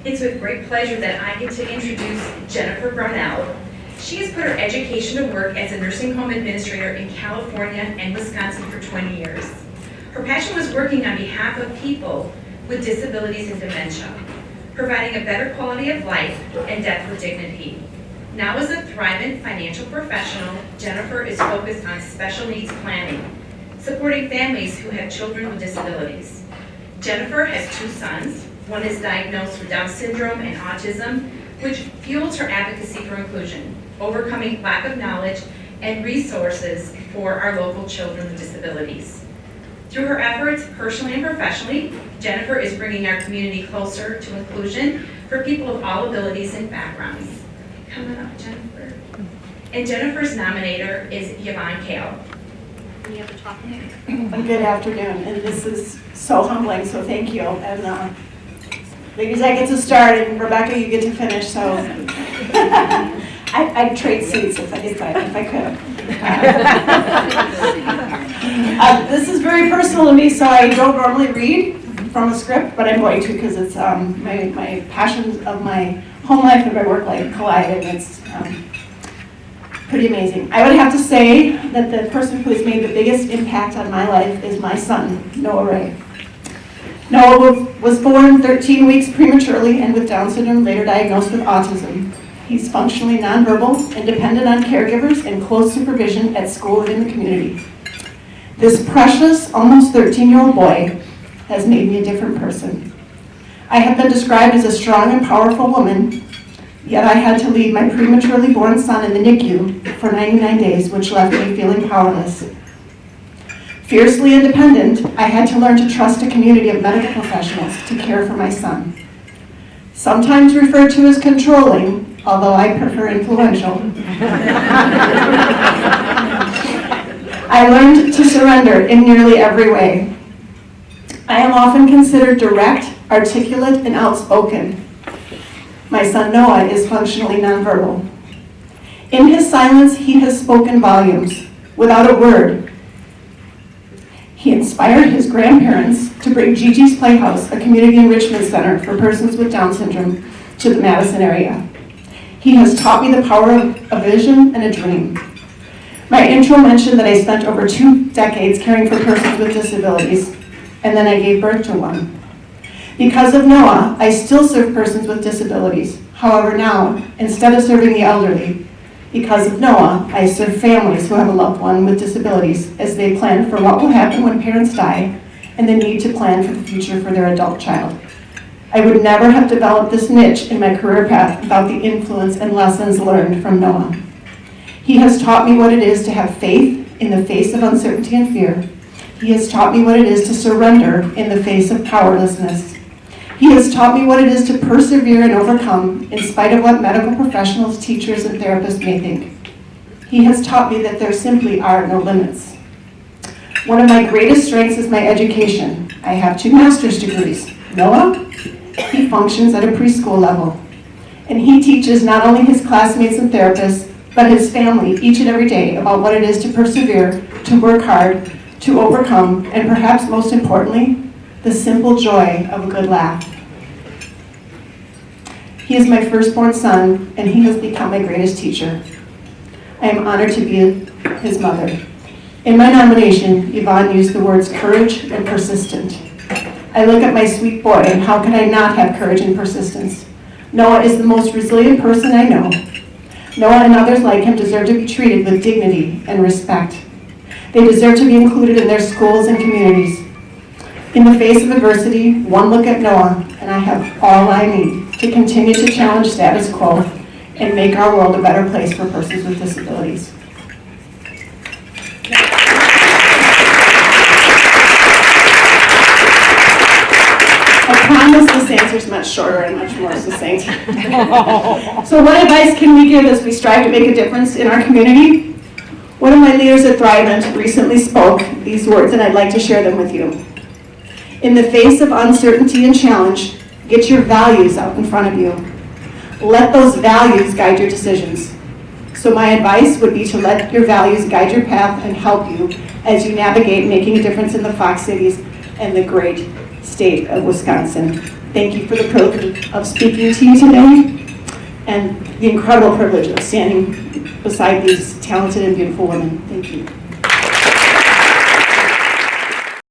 It's with great pleasure that I get to introduce Jennifer Brownell. She has put her education to work as a nursing home administrator in California and Wisconsin for 20 years. Her passion was working on behalf of people with disabilities and dementia, providing a better quality of life and death with dignity. Now as a thriving financial professional, Jennifer is focused on special needs planning, supporting families who have children with disabilities. Jennifer has 2 sons. One is diagnosed with Down syndrome and autism, which fuels her advocacy for inclusion, overcoming lack of knowledge and resources for our local children with disabilities. Through her efforts, personally and professionally, Jennifer is bringing our community closer to inclusion for people of all abilities and backgrounds. Come on up, Jennifer. And Jennifer's nominator is Yvonne Kale. You have to talk. Good afternoon, and this is so humbling, so thank you. And ladies, I get to start, and Rebecca, you get to finish, so I'd trade seats if I could. This is very personal to me, so I don't normally read from a script, but I'm going to because it's my passions of my home life and my work life collide, and it's pretty amazing. I would have to say that the person who has made the biggest impact on my life is my son, Noah Ray. Noah was born 13 weeks prematurely and with Down syndrome, later diagnosed with autism. He's functionally nonverbal and dependent on caregivers and close supervision at school and in the community. This precious, almost 13-year-old boy has made me a different person. I have been described as a strong and powerful woman, yet I had to leave my prematurely born son in the NICU for 99 days, which left me feeling powerless. Fiercely independent, I had to learn to trust a community of medical professionals to care for my son. Sometimes referred to as controlling, although I prefer influential. I learned to surrender in nearly every way. I am often considered direct, articulate, and outspoken. My son Noah is functionally nonverbal. In his silence, he has spoken volumes, without a word. He inspired his grandparents to bring Gigi's Playhouse, a community enrichment center for persons with Down syndrome, to the Madison area. He has taught me the power of a vision and a dream. My intro mentioned that I spent over 2 decades caring for persons with disabilities, and then I gave birth to one. Because of Noah, I still serve persons with disabilities. However, now, instead of serving the elderly, because of Noah, I serve families who have a loved one with disabilities as they plan for what will happen when parents die and the need to plan for the future for their adult child. I would never have developed this niche in my career path without the influence and lessons learned from Noah. He has taught me what it is to have faith in the face of uncertainty and fear. He has taught me what it is to surrender in the face of powerlessness. He has taught me what it is to persevere and overcome in spite of what medical professionals, teachers, and therapists may think. He has taught me that there simply are no limits. One of my greatest strengths is my education. I have 2 master's degrees. Noah, he functions at a preschool level. And he teaches not only his classmates and therapists, but his family each and every day about what it is to persevere, to work hard, to overcome, and perhaps most importantly, the simple joy of a good laugh. He is my firstborn son, and he has become my greatest teacher. I am honored to be his mother. In my nomination, Yvonne used the words courage and persistent. I look at my sweet boy, and how can I not have courage and persistence? Noah is the most resilient person I know. Noah and others like him deserve to be treated with dignity and respect. They deserve to be included in their schools and communities. In the face of adversity, one look at Noah, and I have all I need to continue to challenge status quo and make our world a better place for persons with disabilities. I promise this answer is much shorter and much more succinct. So what advice can we give as we strive to make a difference in our community? One of my leaders at Thrivent recently spoke these words, and I'd like to share them with you. In the face of uncertainty and challenge, get your values out in front of you. Let those values guide your decisions. So my advice would be to let your values guide your path and help you as you navigate making a difference in the Fox Cities and the great state of Wisconsin. Thank you for the privilege of speaking to you today and the incredible privilege of standing beside these talented and beautiful women. Thank you.